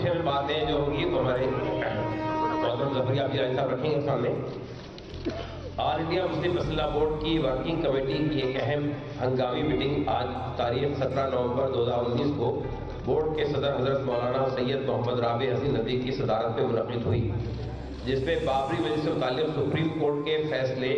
Optional باتیں جو ہوگی وہ ہمارے محترم ظفر یابی صاحب رکھیں گے سامنے. آل انڈیا مسلم مسلح بورڈ کی ورکنگ کمیٹی کی ایک اہم ہنگامی میٹنگ آج تاریخ 17 نومبر 2019 کو بورڈ کے صدر حضرت مولانا سید محمد رابع حسین ندوی کی صدارت میں منعقد ہوئی، جس میں بابری مسجد سے متعلق سپریم کورٹ کے فیصلے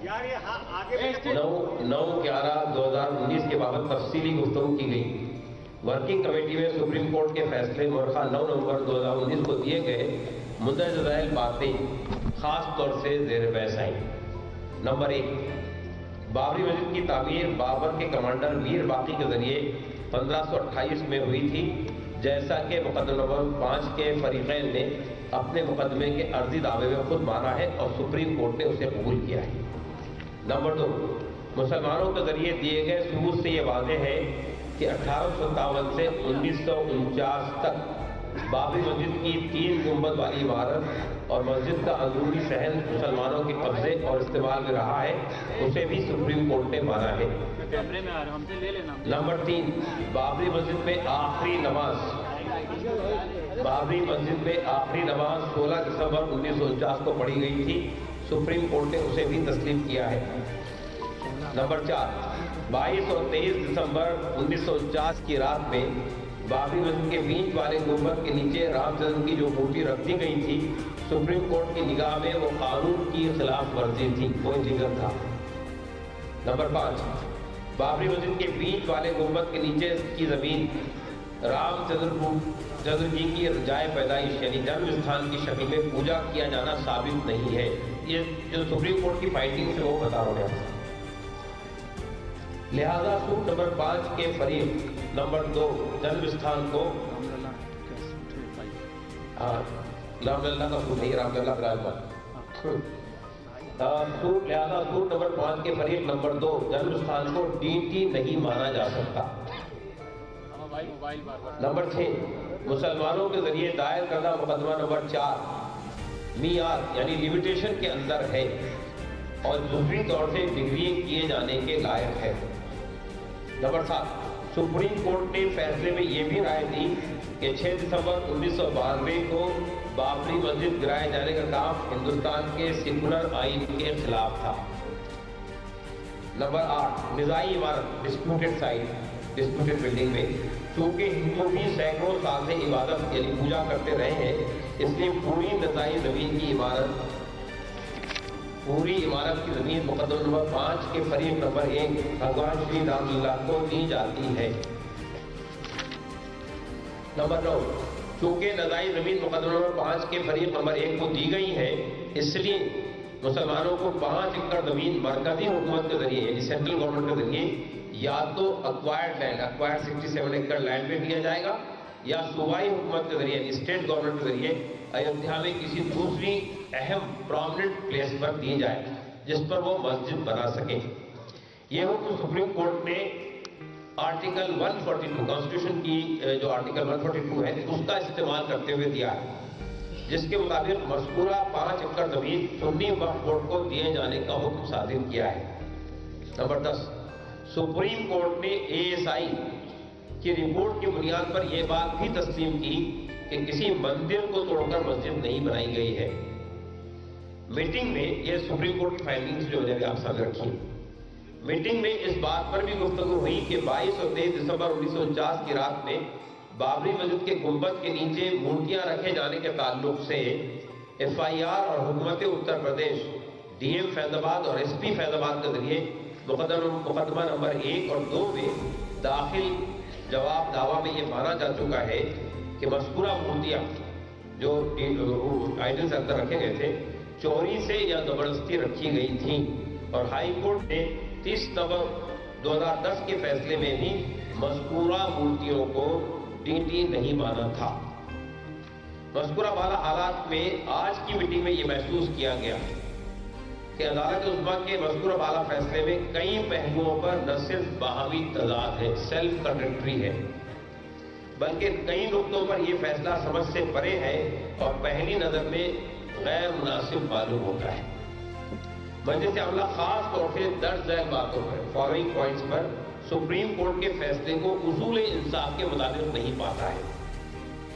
9/11/2019 کے بابت تفصیلی گفتگو کی گئی. ورکنگ کمیٹی میں سپریم کورٹ کے فیصلے مورخہ 9 نومبر 2019 کو دیے گئے مندرجہ ذیل باتیں خاص طور سے زیر بحث آئیں. نمبر 1، بابری مسجد کی تعمیر بابر کے کمانڈر میر باقی کے ذریعے 1528 میں ہوئی تھی، جیسا کہ مقدمہ نمبر 5 کے فریقین نے اپنے مقدمے کے عرضی دعوے میں خود مانا ہے اور سپریم کورٹ نے اسے قبول کیا ہے. نمبر 2، مسلمانوں کے ذریعے دیے گئے ثبوت سے یہ واضح ہے کہ 1857 سے 1949 تک بابری مسجد کی 3 گنبد والی عمارت اور مسجد کا اندرونی صحن مسلمانوں کے قبضے اور استعمال میں رہا ہے، اسے بھی سپریم کورٹ نے مانا ہے. نمبر 3، بابری مسجد میں آخری نماز 16 دسمبر 1949 کو پڑھی گئی تھی، سپریم کورٹ نے اسے بھی تسلیم کیا ہے. نمبر 4، 22 اور 23 دسمبر 1949 کی رات میں بابری مسجد کے بیچ والے گنبد کے نیچے رام چندر کی جو مورتی رکھ دی گئی تھی، سپریم کورٹ کی نگاہ میں وہ قانون کی خلاف ورزی تھی، کوئی جگر تھا. نمبر 5، بابری مسجد کے بیچ والے گنبد کے نیچے کی زمین رام چندر جی کی جائے پیدائش یعنی جنم استھان کی شکل میں پوجا کیا جانا ثابت نہیں ہے. یہ جو سپریم کورٹ کی فائنڈنگ سے وہ بتا رہا ہوں. لہذا سوٹ نمبر 5 کے فریق نمبر 2 جنم استھان کو رام للہ کا سوٹ نہیں، رام للہ لہذا سوٹ نمبر 5 کے فریق نمبر 2 جنم استھان کو ڈیٹی نہیں مانا جا سکتا. نمبر 6، مسلمانوں کے ذریعے دائر کردہ مقدمہ نمبر 4 معیار یعنی لیمیٹیشن کے اندر ہے اور جزوی طور سے ڈگری کیے جانے کے لائق ہے. نمبر 7، سپریم کورٹ نے فیصلے میں یہ بھی رائے دی کہ 6 دسمبر 1992 کو بابری مسجد گرائے جانے کا کام ہندوستان کے سیکولر آئین کے خلاف تھا. نمبر 8، نزاعی عمارت ڈسپیوٹڈ سائٹ ڈسپیوٹڈ بلڈنگ میں چونکہ ہندو بھی سینکڑوں سال سے عبادت یعنی پوجا کرتے رہے ہیں، اس لیے پوری نزاعی زمین کی عمارت کی زمین مقدمہ نمبر 5 کے فریق نمبر 1 بھگوان شری رام للا کو دی جاتی ہے. نمبر 9، چونکہ نزاعی زمین مقدمہ نمبر 5 کے فریق نمبر 1 کو دی گئی ہے، اس لیے مسلمانوں کو 5 ایکڑ زمین مرکزی حکومت کے ذریعے یعنی سینٹرل گورنمنٹ کے ذریعے یا تو اکوائرڈ 67 ایکڑ لینڈ میں دیا جائے گا یا صوبائی حکومت کے ذریعے یعنی اسٹیٹ گورنمنٹ کے ذریعے ایودھیا میں کسی دوسری اہم پرومننٹ پلیس پر دی جائے جس پر وہ مسجد بنا سکے. یہ حکم سپریم کورٹ نے آرٹیکل 142 کانسٹیٹیوشن کی جو آرٹیکل 142 ہے اس کا استعمال کرتے ہوئے دیا ہے، جس کے مطابق مذکورہ 5 ایکڑ زمین سنی وقف بورڈ کو دیے جانے کا حکم صادر کیا ہے. نمبر 10، سپریم کورٹ نے ASI کی رپورٹ کی بنیاد پر یہ بات بھی تسلیم کی کہ کسی مندر کو توڑ کر مسجد نہیں بنائی گئی ہے. میٹنگ میں یہ سپریم کورٹ کی فائنڈنگز جو ہے آپ سامنے رکھی. میٹنگ میں اس بات پر بھی گفتگو ہوئی کہ 22 اور 23 دسمبر 1949 کی رات میں بابری مسجد کے گنبد کے نیچے مورتیاں رکھے جانے کے تعلق سے FIR اور حکومت اتر پردیش DM فیض آباد اور SP فیض آباد کے ذریعے مقدمہ نمبر 1 اور 2 میں داخل جواب دعویٰ میں یہ مانا جا چکا ہے کہ مذکورہ مورتیاں جو آئیڈلز اندر رکھے گئے تھے چوری سے یا زبردستی رکھی گئی تھیں، اور ہائی کورٹ نے 30 نومبر 2010 کے فیصلے میں بھی مذکورہ مورتیوں کو ڈیٹی نہیں مانا تھا. مذکورہ بالا حالات میں آج کی میٹنگ میں یہ محسوس کیا گیا کہ عدالت عظمیٰ کے مذکورہ بالا فیصلے میں کئی پہلوؤں پر نہ صرف باہمی تضاد ہے، سیلف کنٹرڈکٹری ہے، بلکہ کئی نقطوں پر یہ فیصلہ سمجھ سے پرے ہے اور پہلی نظر میں غیر مناسب معلوم ہوتا ہے. مجلس عاملہ خاص طور سے درج ذیل باتوں پر فالوئنگ پوائنٹس پر سپریم کورٹ کے فیصلے کو اصول انصاف کے مطابق نہیں پاتا ہے.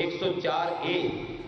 104A